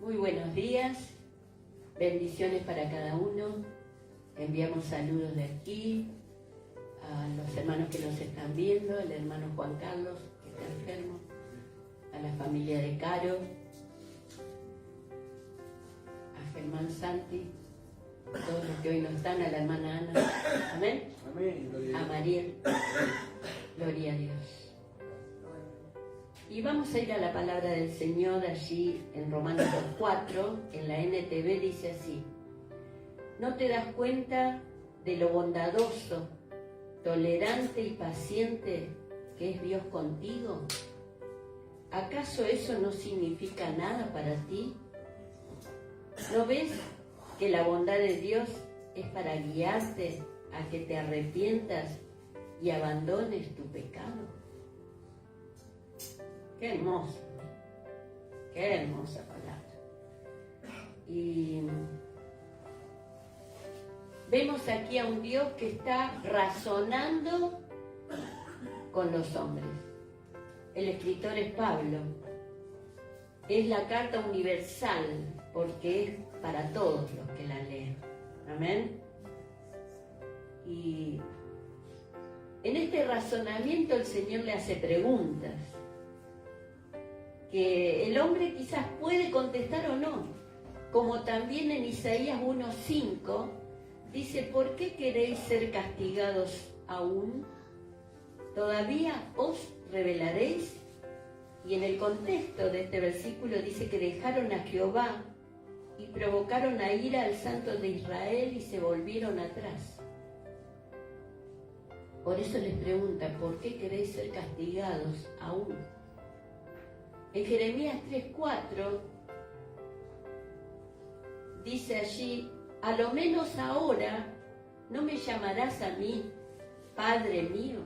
Muy buenos días, bendiciones para cada uno. Enviamos saludos de aquí a los hermanos que nos están viendo, al hermano Juan Carlos, que está enfermo, a la familia de Caro, a Germán Santi, a todos los que hoy no están, a la hermana Ana. Amén. Amén. A Mariel. Gloria a Dios. Y vamos a ir a la palabra del Señor allí en Romanos 4, en la NTV dice así: ¿no te das cuenta de lo bondadoso, tolerante y paciente que es Dios contigo? ¿Acaso eso no significa nada para ti? ¿No ves que la bondad de Dios es para guiarte a que te arrepientas y abandones tu pecado? Qué hermoso, qué hermosa palabra. Y vemos aquí a un Dios que está razonando con los hombres. El escritor es Pablo. Es la carta universal porque es para todos los que la leen. Amén. Y en este razonamiento el Señor le hace preguntas que el hombre quizás puede contestar o no, como también en Isaías 1:5 dice: ¿por qué queréis ser castigados aún? ¿Todavía os rebelaréis? Y en el contexto de este versículo dice que dejaron a Jehová y provocaron a ira al Santo de Israel y se volvieron atrás. Por eso les pregunta: ¿por qué queréis ser castigados aún? En Jeremías 3:4 dice allí: a lo menos ahora no me llamarás a mí Padre mío,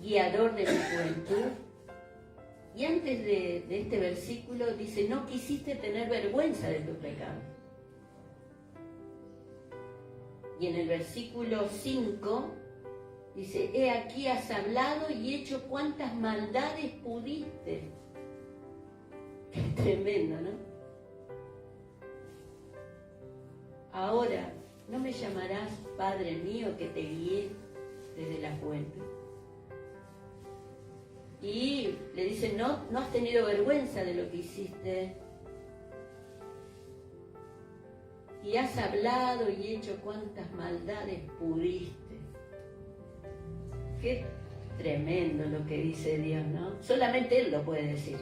guiador de mi juventud. Y antes de este versículo dice: no quisiste tener vergüenza de tu pecado. Y en el versículo 5 dice: he aquí has hablado y hecho cuantas maldades pudiste. Qué tremendo, ¿no? Ahora, ¿no me llamarás Padre mío que te guié desde la juventud? Y le dice: no has tenido vergüenza de lo que hiciste. Y has hablado y hecho cuantas maldades pudiste. Qué tremendo lo que dice Dios, ¿no? Solamente Él lo puede decir.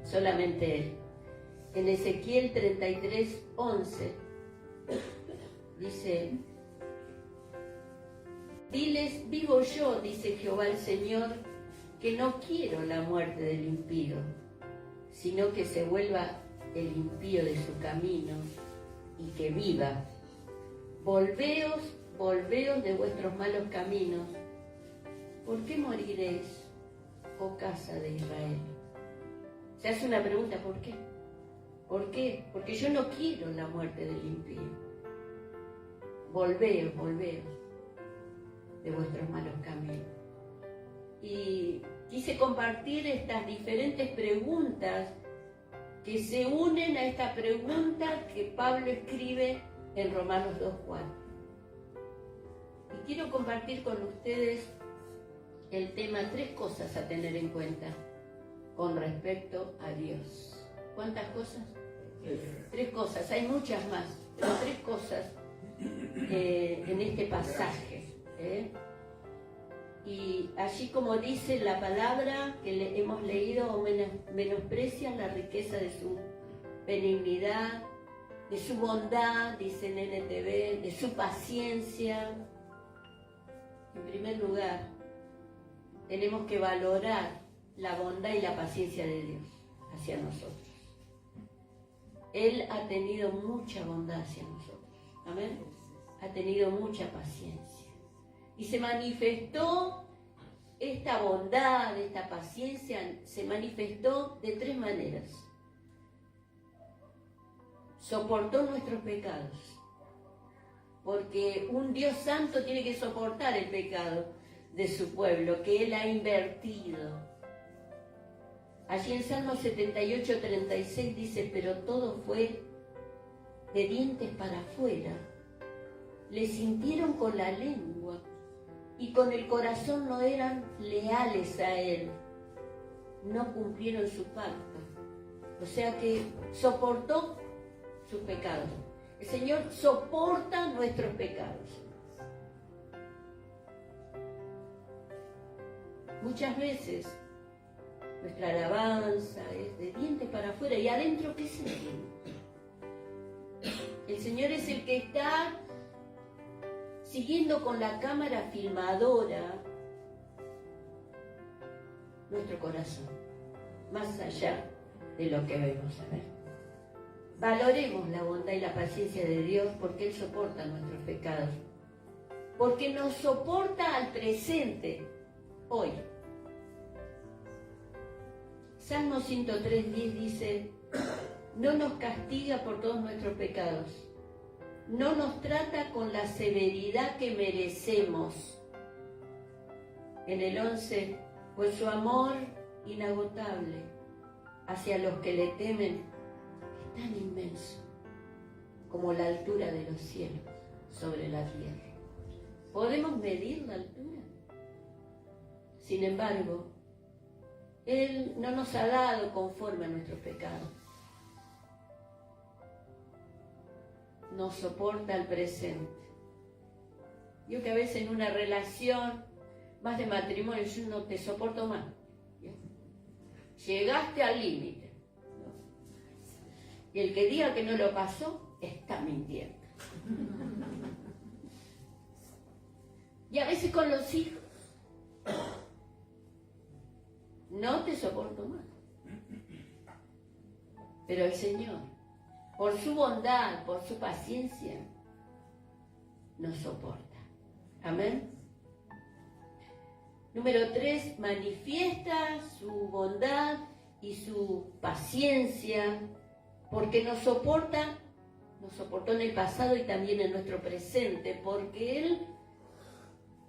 Solamente Él. En Ezequiel 33:11 dice: diles, vivo yo, dice Jehová el Señor, que no quiero la muerte del impío, sino que se vuelva el impío de su camino y que viva. Volveos de vuestros malos caminos. ¿Por qué moriréis, oh casa de Israel? Se hace una pregunta: ¿por qué? ¿Por qué? Porque yo no quiero la muerte del impío. Volveos de vuestros malos caminos. Y quise compartir estas diferentes preguntas que se unen a esta pregunta que Pablo escribe en Romanos 2:4. Y quiero compartir con ustedes el tema 3 cosas a tener en cuenta con respecto a Dios. ¿Cuántas cosas? 3 cosas, hay muchas más, pero 3 cosas en este pasaje. Y allí, como dice la palabra que hemos leído, menosprecian la riqueza de su benignidad, de su bondad, dice en NTV, de su paciencia. En primer lugar, tenemos que valorar la bondad y la paciencia de Dios hacia nosotros. Él ha tenido mucha bondad hacia nosotros. Amén. Ha tenido mucha paciencia. Y se manifestó esta bondad, esta paciencia, se manifestó de 3 maneras. Soportó nuestros pecados, porque un Dios santo tiene que soportar el pecado de su pueblo, que Él ha invertido. Allí en Salmo 78, 36 dice, pero todo fue de dientes para afuera. Le sintieron con la lengua y con el corazón no eran leales a Él. No cumplieron su pacto. O sea que soportó sus pecados. El Señor soporta nuestros pecados. Muchas veces nuestra alabanza es de dientes para afuera y adentro, ¿qué sentimos? El Señor es el que está siguiendo con la cámara filmadora nuestro corazón, más allá de lo que vemos. A ver, valoremos la bondad y la paciencia de Dios porque Él soporta nuestros pecados, porque nos soporta al presente, hoy. Salmo 103:10 dice, no nos castiga por todos nuestros pecados, no nos trata con la severidad que merecemos. En el 11, pues su amor inagotable hacia los que le temen es tan inmenso como la altura de los cielos sobre la tierra. ¿Podemos medir la altura? Sin embargo, Él no nos ha dado conforme a nuestros pecados. Nos soporta al presente. Yo que a veces en una relación más de matrimonio, yo no te soporto más. ¿Ya? Llegaste al límite. ¿No? Y el que diga que no lo pasó, está mintiendo. Y a veces con los hijos. No te soporto más. Pero el Señor, por su bondad, por su paciencia, nos soporta. Amén. Número 3, manifiesta su bondad y su paciencia porque nos soportó en el pasado y también en nuestro presente, porque Él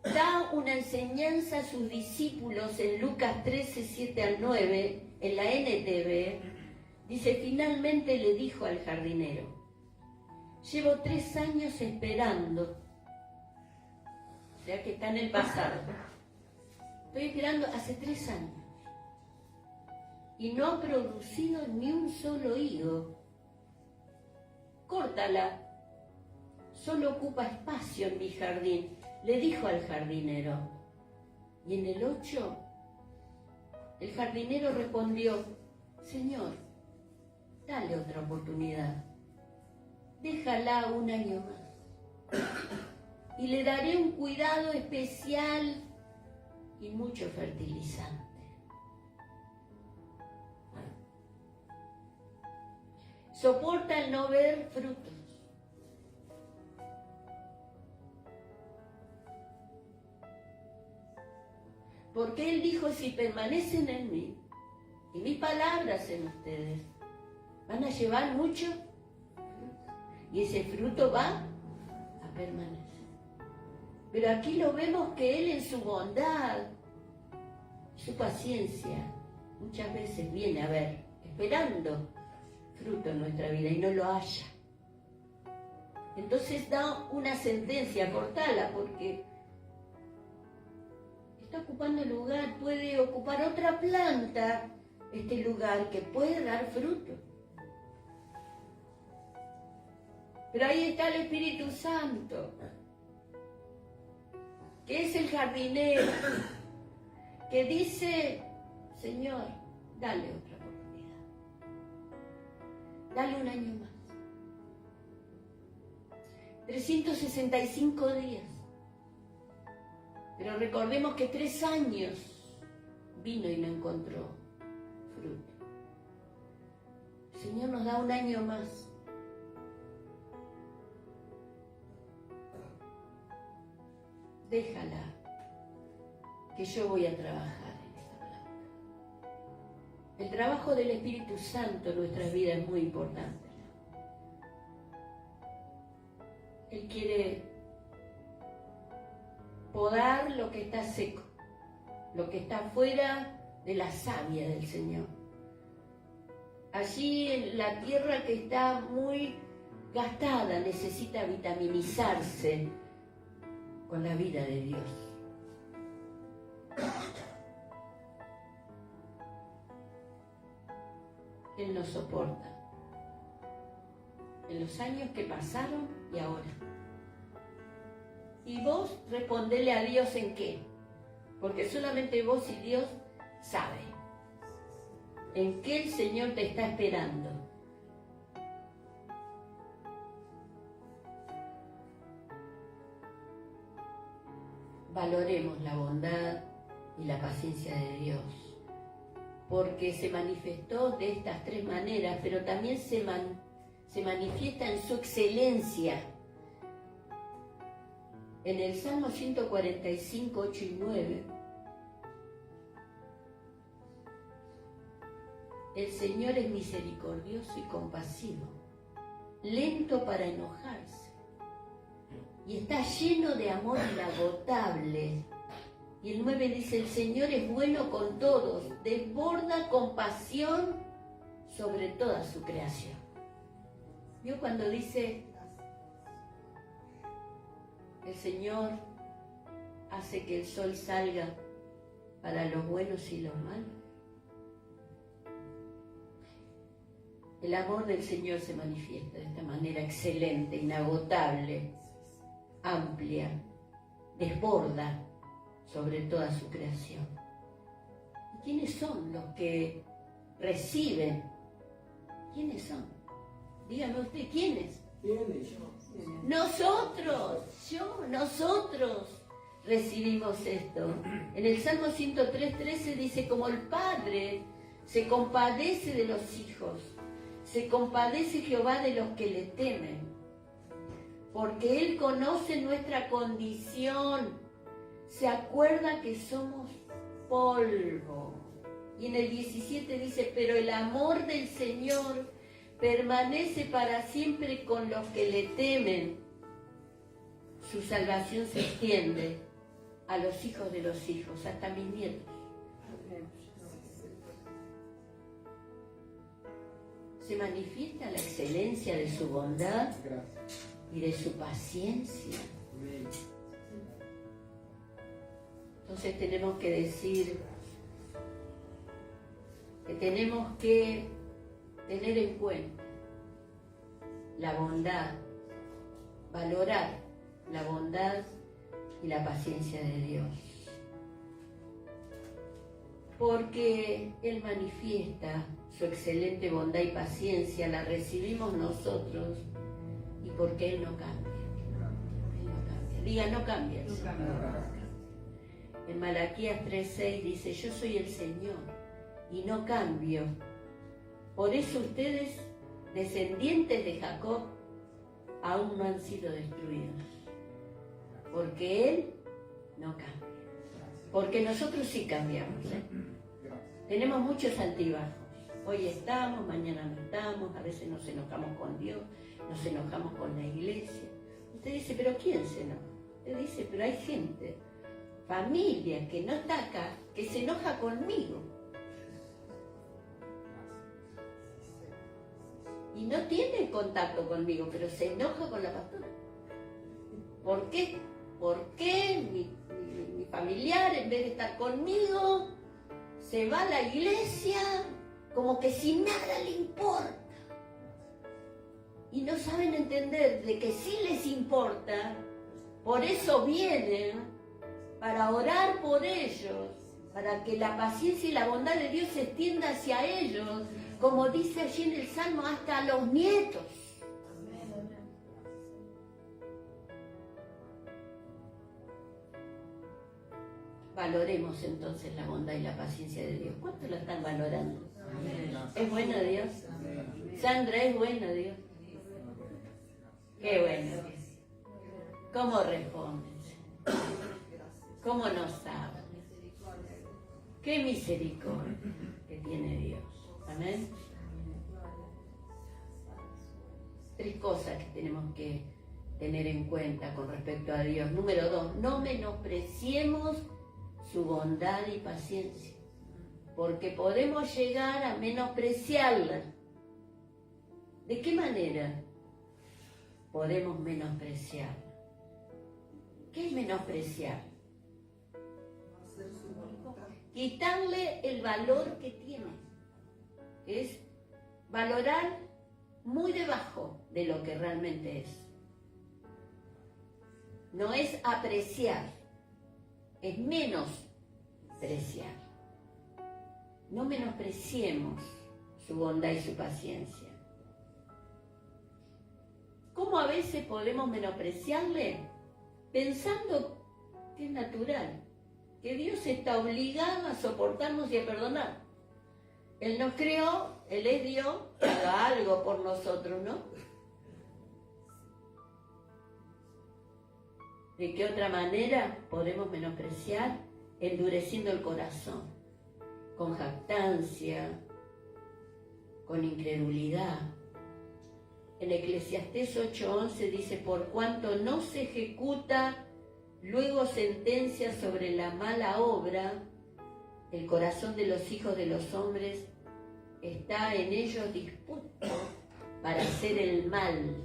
da una enseñanza a sus discípulos en Lucas 13, 7 al 9, en la NTV. Dice, finalmente le dijo al jardinero, llevo 3 años esperando. O sea que está en el pasado. Estoy esperando hace 3 años. Y no ha producido ni un solo higo. Córtala. Solo ocupa espacio en mi jardín, le dijo al jardinero. Y en el 8, el jardinero respondió, Señor, dale otra oportunidad. Déjala un año más. Y le daré un cuidado especial y mucho fertilizante. Soporta el no ver frutos. Porque Él dijo, si permanecen en mí y mis palabras en ustedes, van a llevar mucho y ese fruto va a permanecer. Pero aquí lo vemos que Él en su bondad, su paciencia, muchas veces viene a ver, esperando fruto en nuestra vida y no lo haya. Entonces da una sentencia, cortala, porque está ocupando lugar, puede ocupar otra planta este lugar que puede dar fruto. Pero ahí está el Espíritu Santo, que es el jardinero, que dice, Señor, dale otra oportunidad, dale un año más. 365 días. Pero recordemos que 3 años vino y no encontró fruto. El Señor nos da un año más. Déjala, que yo voy a trabajar en esta palabra. El trabajo del Espíritu Santo en nuestras vidas es muy importante. Él quiere podar lo que está seco, lo que está fuera de la savia del Señor. Allí en la tierra que está muy gastada necesita vitaminizarse con la vida de Dios. Él nos soporta en los años que pasaron y ahora. Y vos respondele a Dios en qué, porque solamente vos y Dios saben en qué el Señor te está esperando. Valoremos la bondad y la paciencia de Dios, porque se manifestó de estas tres maneras, pero también se manifiesta en su excelencia. En el Salmo 145, 8 y 9, el Señor es misericordioso y compasivo, lento para enojarse, y está lleno de amor inagotable. Y el 9 dice, el Señor es bueno con todos, desborda compasión sobre toda su creación. ¿Vio cuando dice, el Señor hace que el sol salga para los buenos y los malos? El amor del Señor se manifiesta de esta manera excelente, inagotable, amplia, desborda sobre toda su creación. ¿Y quiénes son los que reciben? ¿Quiénes son? Dígame usted, ¿quiénes? Nosotros recibimos esto. En el Salmo 103:13 dice, como el Padre se compadece de los hijos, se compadece Jehová de los que le temen, porque Él conoce nuestra condición, se acuerda que somos polvo. Y en el 17 dice, pero el amor del Señor permanece para siempre con los que le temen. Su salvación se extiende a los hijos de los hijos, hasta mis nietos. Se manifiesta la excelencia de su bondad y de su paciencia. Entonces tenemos que decir que tenemos que tener en cuenta la bondad, valorar la bondad y la paciencia de Dios. Porque Él manifiesta su excelente bondad y paciencia, la recibimos nosotros, y porque Él no cambia. Él no cambia. Diga, no cambia. No cambia. En Malaquías 3:6 dice, yo soy el Señor y no cambio. Por eso ustedes, descendientes de Jacob, aún no han sido destruidos. Porque Él no cambia. Porque nosotros sí cambiamos. Tenemos muchos altibajos. Hoy estamos, mañana no estamos, a veces nos enojamos con Dios, nos enojamos con la iglesia. Usted dice, ¿pero quién se enoja? Usted dice, pero hay gente, familia que no está acá, que se enoja conmigo. Y no tiene contacto conmigo, pero se enoja con la pastora. ¿Por qué? ¿Por qué mi familiar, en vez de estar conmigo, se va a la iglesia como que sin nada le importa? Y no saben entender de que sí les importa, por eso vienen, para orar por ellos, para que la paciencia y la bondad de Dios se extienda hacia ellos, como dice allí en el Salmo, hasta a los nietos. Valoremos entonces la bondad y la paciencia de Dios. ¿Cuánto la están valorando? ¿Es bueno Dios? Sandra, ¿es bueno Dios? Qué bueno Dios. ¿Cómo responden? ¿Cómo nos habla? Qué misericordia que tiene Dios. Amén. 3 cosas que tenemos que tener en cuenta con respecto a Dios. Número 2, no menospreciemos su bondad y paciencia, porque podemos llegar a menospreciarla ¿De qué manera podemos menospreciar? ¿Qué es menospreciar? Quitarle el valor que tiene. Es valorar muy debajo de lo que realmente es. No es apreciar, es menospreciar. No menospreciemos su bondad y su paciencia. ¿Cómo a veces podemos menospreciarle? Pensando que es natural, que Dios está obligado a soportarnos y a perdonar. Él nos creó, Él es Dios, que haga algo por nosotros, ¿no? ¿De qué otra manera podemos menospreciar? Endureciendo el corazón, con jactancia, con incredulidad. En Eclesiastés 8:11 dice, por cuanto no se ejecuta luego sentencia sobre la mala obra, el corazón de los hijos de los hombres está en ellos dispuesto para hacer el mal,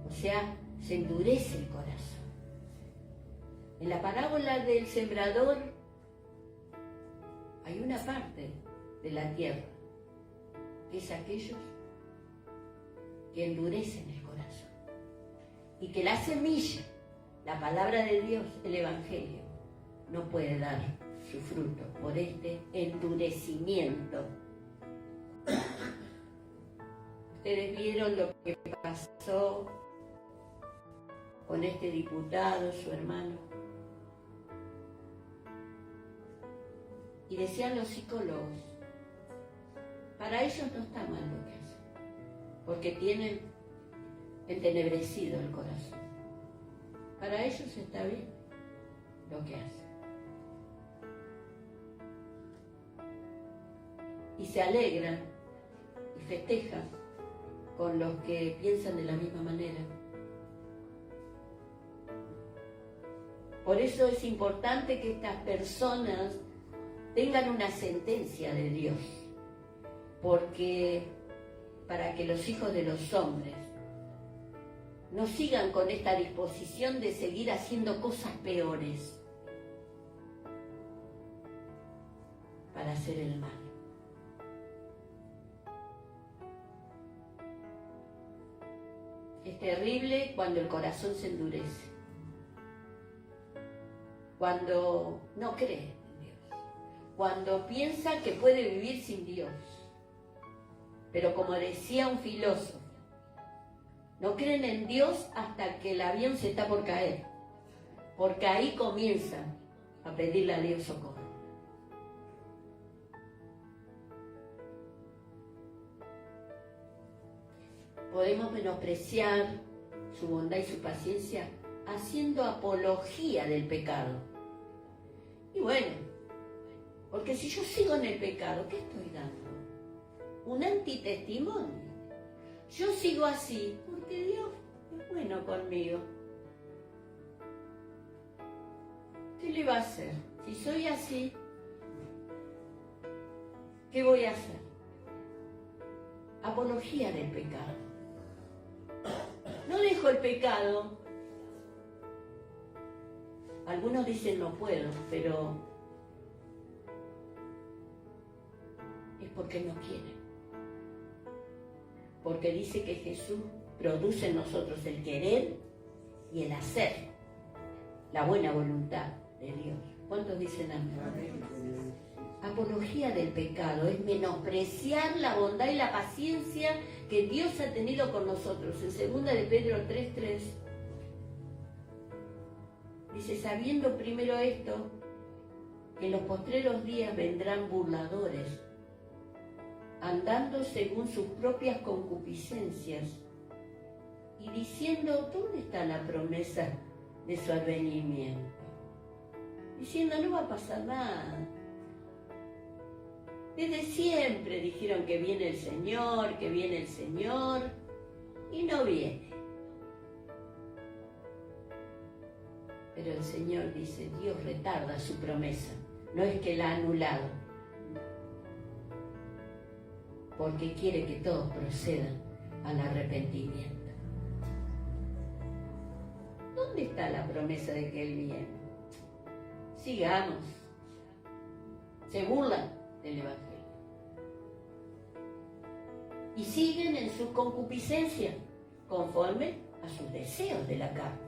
O sea, se endurece el corazón. En la parábola del sembrador hay una parte de la tierra que es aquellos que endurecen el corazón y que la semilla, la palabra de Dios, el Evangelio, no puede dar su fruto por este endurecimiento. Ustedes vieron lo que pasó con este diputado, su hermano. Y decían los psicólogos, para ellos no está mal lo que hacen, porque tienen entenebrecido el corazón. Para ellos está bien lo que hacen. Y se alegran y festejan con los que piensan de la misma manera. Por eso es importante que estas personas tengan una sentencia de Dios, porque para que los hijos de los hombres no sigan con esta disposición de seguir haciendo cosas peores para hacer el mal. Es terrible cuando el corazón se endurece, cuando no cree en Dios, cuando piensa que puede vivir sin Dios. Pero como decía un filósofo, no creen en Dios hasta que el avión se está por caer, porque ahí comienzan a pedirle a Dios socorro. Podemos menospreciar su bondad y su paciencia haciendo apología del pecado. Y bueno, porque si yo sigo en el pecado, ¿qué estoy dando? Un antitestimonio. Yo sigo así porque Dios es bueno conmigo. ¿Qué le va a hacer? Si soy así, ¿qué voy a hacer? Apología del pecado. No dejo el pecado. Algunos dicen no puedo, pero es porque no quieren. Porque dice que Jesús produce en nosotros el querer y el hacer, la buena voluntad de Dios. ¿Cuántos dicen amén? Apología del pecado es menospreciar la bondad y la paciencia que Dios ha tenido con nosotros. En 2 de Pedro 3:3 dice, sabiendo primero esto, que en los postreros días vendrán burladores, andando según sus propias concupiscencias y diciendo, ¿dónde está la promesa de su advenimiento? Diciendo, no va a pasar nada. Desde siempre dijeron que viene el Señor, y no viene. Pero el Señor dice, Dios retarda su promesa, no es que la ha anulado. porque quiere que todos procedan al arrepentimiento. ¿Dónde está la promesa de que Él viene? Sigamos. Se burlan del Evangelio. Y siguen en su concupiscencia, conforme a sus deseos de la carne.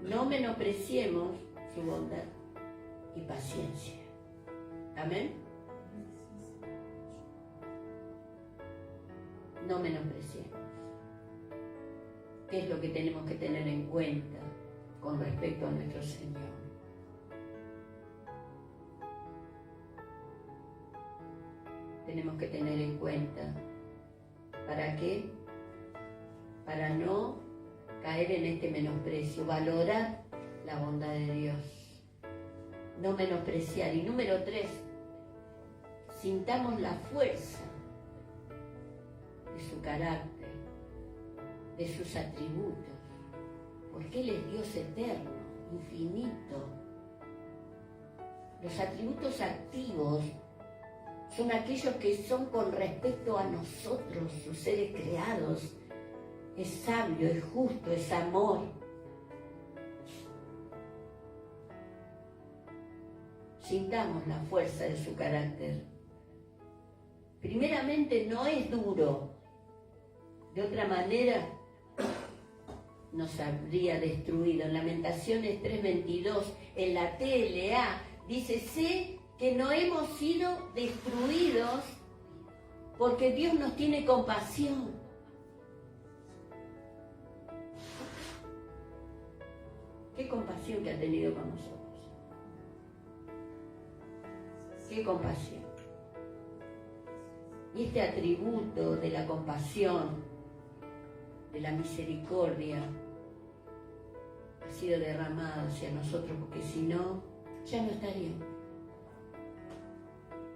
No menospreciemos su bondad y paciencia. Amén. No menospreciemos. ¿Qué es lo que tenemos que tener en cuenta con respecto a nuestro Señor? Tenemos que tener en cuenta, ¿para qué? Para no caer en este menosprecio, valorar la bondad de Dios, no menospreciar. Y número 3, sintamos la fuerza de su carácter, de sus atributos, porque Él es Dios eterno, infinito. Los atributos activos son aquellos que son con respecto a nosotros, sus seres creados. Es sabio, es justo, es amor. Sintamos la fuerza de su carácter. Primeramente, no es duro. De otra manera, nos habría destruido. En Lamentaciones 3:22, en la TLA, dice: sé que no hemos sido destruidos porque Dios nos tiene compasión. Qué compasión que ha tenido con nosotros. Qué compasión. Y este atributo de la compasión, de la misericordia, ha sido derramado hacia nosotros, porque si no, ya no estaríamos.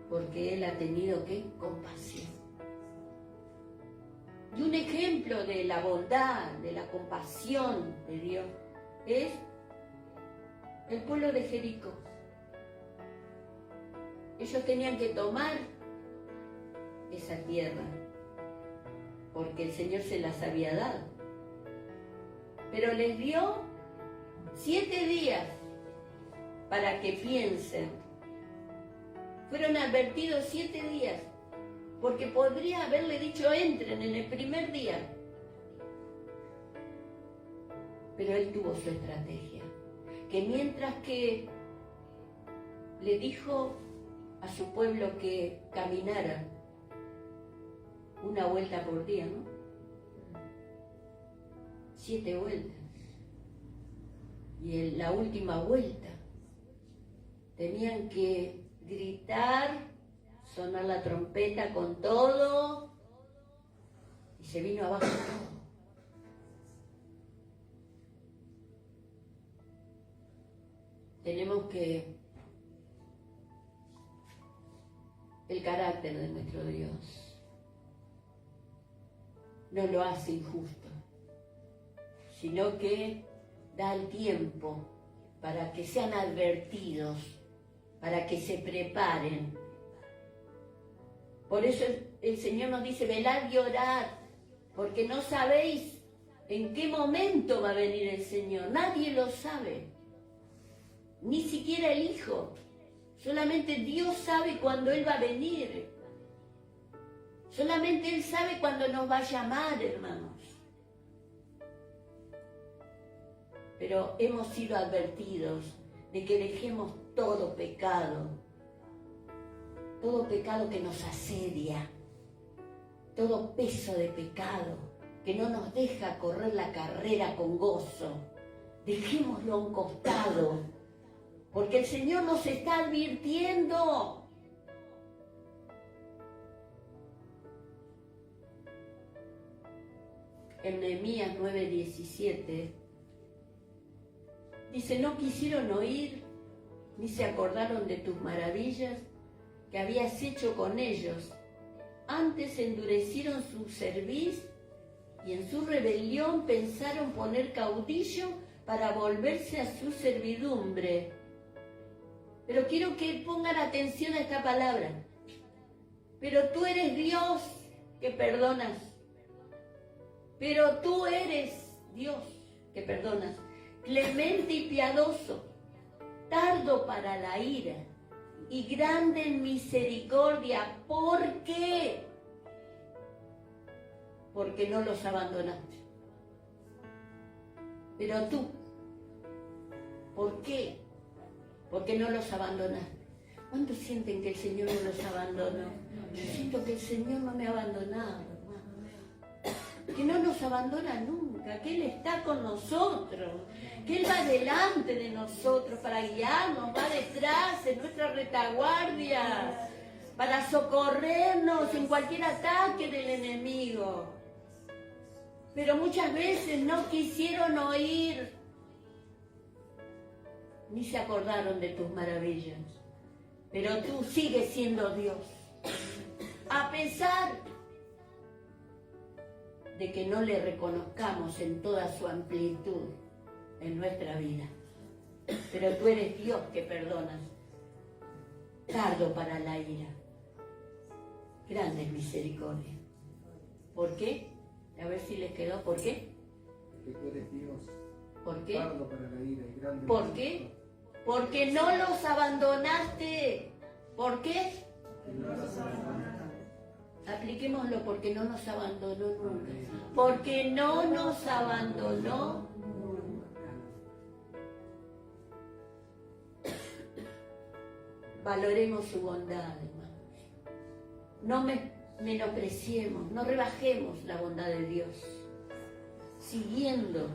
Porque Él ha tenido, ¿qué? Compasión. Y un ejemplo de la bondad, de la compasión de Dios, es el pueblo de Jericó. Ellos tenían que tomar esa tierra, porque el Señor se las había dado. Pero les dio 7 días para que piensen. Fueron advertidos 7 días, porque podría haberle dicho: entren en el primer día. Pero Él tuvo su estrategia, que mientras que le dijo a su pueblo que caminara una vuelta por día, ¿no? 7 vueltas. Y en la última vuelta tenían que gritar, sonar la trompeta con todo, y se vino abajo todo. Tenemos que el carácter de nuestro Dios no lo hace injusto, sino que da el tiempo para que sean advertidos, para que se preparen. Por eso el Señor nos dice: velad y orad, porque no sabéis en qué momento va a venir el Señor. Nadie lo sabe, ni siquiera el Hijo. Solamente Dios sabe cuándo Él va a venir. Solamente Él sabe cuándo nos va a llamar, hermanos. Pero hemos sido advertidos de que dejemos todo pecado que nos asedia, todo peso de pecado que no nos deja correr la carrera con gozo. Dejémoslo a un costado, porque el Señor nos está advirtiendo. En Nehemías 9:17 dice: no quisieron oír, ni se acordaron de tus maravillas que habías hecho con ellos. Antes endurecieron su cerviz y en su rebelión pensaron poner caudillo para volverse a su servidumbre. Pero quiero que pongan atención a esta palabra. Pero tú eres Dios que perdonas. Pero tú eres Dios que perdonas. Clemente y piadoso, tardo para la ira y grande en misericordia. ¿Por qué? Porque no los abandonaste. Pero tú, ¿por qué? Porque no los abandonaste. ¿Cuántos sienten que el Señor no los abandonó? Yo siento que el Señor no me ha abandonado, hermano. Que no nos abandona nunca, que Él está con nosotros, que Él va delante de nosotros para guiarnos, va detrás en nuestra retaguardia, para socorrernos en cualquier ataque del enemigo. Pero muchas veces no quisieron oír, ni se acordaron de tus maravillas. Pero tú sigues siendo Dios, a pesar de que no le reconozcamos en toda su amplitud en nuestra vida. Pero tú eres Dios que perdonas, tardo para la ira, grande en misericordia. ¿Por qué? A ver si les quedó. ¿Por qué? Porque tú eres Dios. ¿Por qué? Tardo para la ira y grande. ¿Por qué? Porque no los abandonaste. ¿Por qué? Apliquémoslo, porque no nos abandonó nunca. Porque no nos abandonó nunca. Valoremos su bondad, hermanos. No menospreciemos, no rebajemos la bondad de Dios. Siguiendo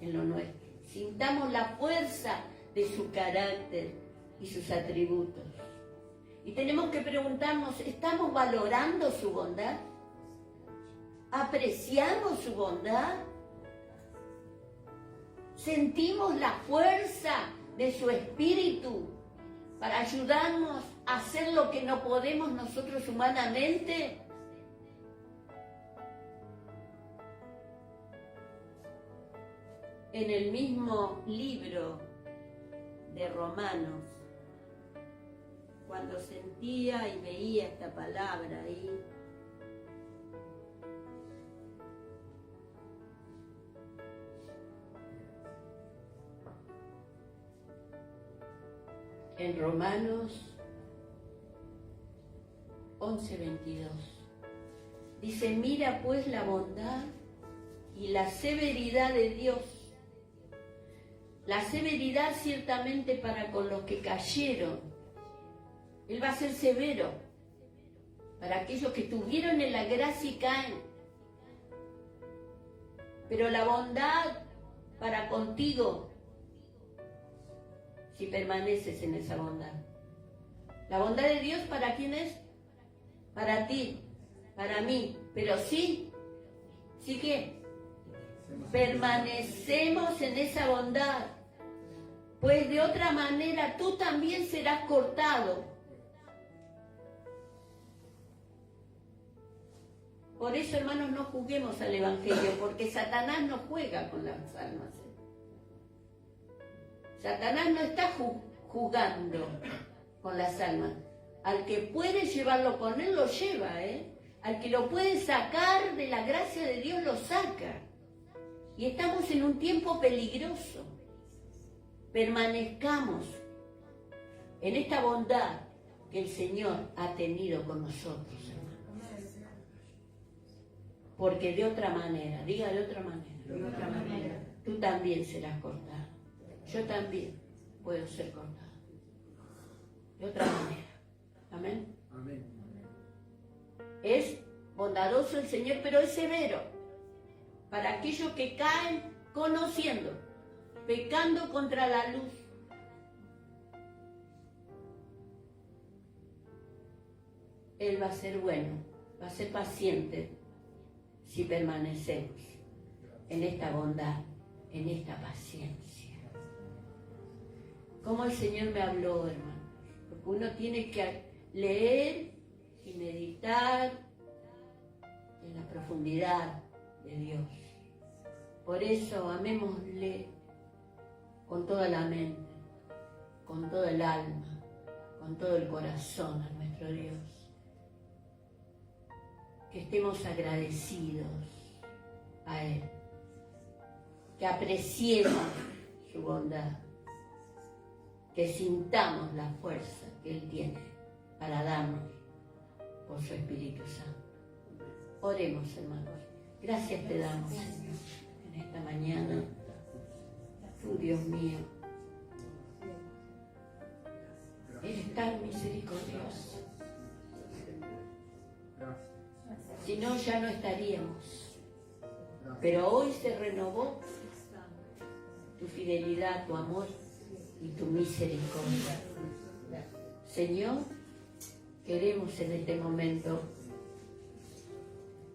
en lo nuestro. Sintamos la fuerza de su carácter y sus atributos. Y tenemos que preguntarnos, ¿estamos valorando su bondad? ¿Apreciamos su bondad? ¿Sentimos la fuerza de su espíritu para ayudarnos a hacer lo que no podemos nosotros humanamente? En el mismo libro de Romanos, cuando sentía y veía esta palabra ahí, en Romanos 11:22, dice: mira pues la bondad y la severidad de Dios. La severidad ciertamente para con los que cayeron. Él va a ser severo para aquellos que estuvieron en la gracia y caen. Pero la bondad para contigo, si permaneces en esa bondad. La bondad de Dios, ¿para quién es? Para ti, para mí. Pero sí que permanecemos en esa bondad. Pues de otra manera tú también serás cortado. Por eso, hermanos, no juguemos al Evangelio, porque Satanás no juega con las almas. Satanás no está jugando con las almas. Al que puede llevarlo con él, lo lleva, Al que lo puede sacar de la gracia de Dios, lo saca. Y estamos en un tiempo peligroso. Permanezcamos en esta bondad que el Señor ha tenido con nosotros, hermanos. Porque de otra manera, diga de otra manera, tú también serás cortado. Yo también puedo ser cortado. De otra manera. Amén. Amén. Es bondadoso el Señor, pero es severo para aquellos que caen conociendo, pecando contra la luz. Él va a ser bueno, va a ser paciente si permanecemos en esta bondad, en esta paciencia. Como el Señor me habló, hermano, porque uno tiene que leer y meditar en la profundidad de Dios. Por eso amémosle con toda la mente, con toda el alma, con todo el corazón a nuestro Dios. Que estemos agradecidos a Él, que apreciemos su bondad, que sintamos la fuerza que Él tiene para darnos por su Espíritu Santo. Oremos, hermanos. Gracias te damos, Señor, en esta mañana. Tú, Dios mío, eres tan misericordioso. Si no, ya no estaríamos. Pero hoy se renovó tu fidelidad, tu amor y tu misericordia. Señor, queremos en este momento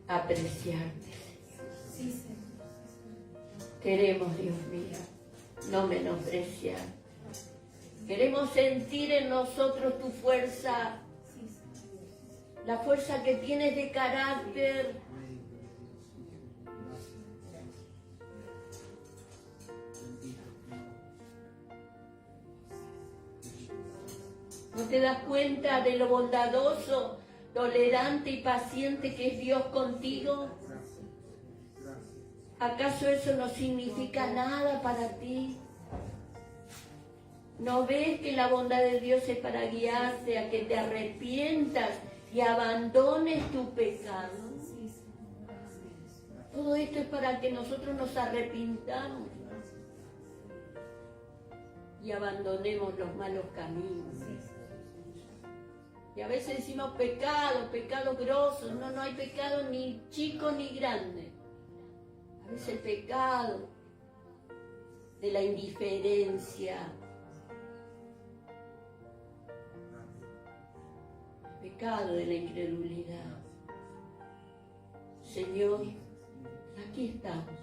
apreciarte, Señor. Queremos, Dios mío, no menospreciar. Queremos sentir en nosotros tu fuerza, la fuerza que tienes de carácter. ¿No te das cuenta de lo bondadoso, tolerante y paciente que es Dios contigo? ¿Acaso eso no significa nada para ti? ¿No ves que la bondad de Dios es para guiarte a que te arrepientas y abandones tu pecado? Todo esto es para que nosotros nos arrepintamos y abandonemos los malos caminos. Y a veces decimos pecado, pecado grosso. No, no hay pecado ni chico ni grande. A veces el pecado de la indiferencia, el pecado de la incredulidad. Señor, aquí estamos.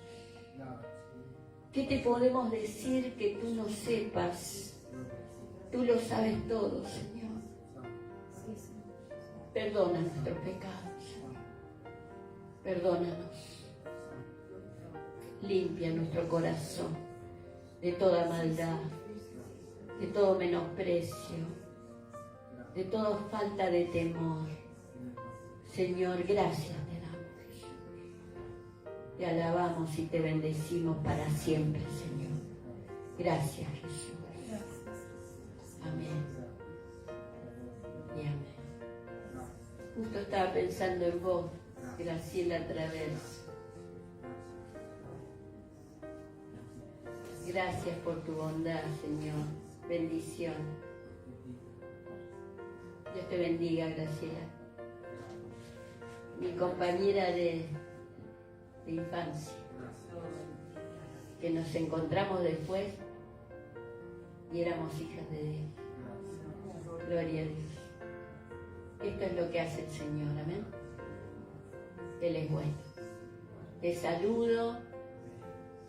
¿Qué te podemos decir que tú no sepas? Tú lo sabes todo, Señor. Perdona nuestros pecados. Perdónanos. Limpia nuestro corazón de toda maldad, de todo menosprecio, de toda falta de temor. Señor, gracias te damos. Te alabamos y te bendecimos para siempre, Señor. Gracias, Jesús. Amén. Y amén. Justo estaba pensando en vos, Graciela Travers. Gracias por tu bondad, Señor. Bendición. Dios te bendiga, Graciela. Mi compañera de infancia, que nos encontramos después y éramos hijas de Dios. Gloria a Dios. Esto es lo que hace el Señor, amén. Él es bueno. Te saludo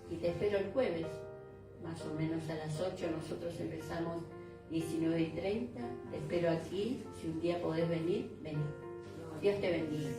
y te espero el jueves, más o menos a las 8. Nosotros empezamos 19:30. Te espero aquí. Si un día podés venir, ven. Dios te bendiga.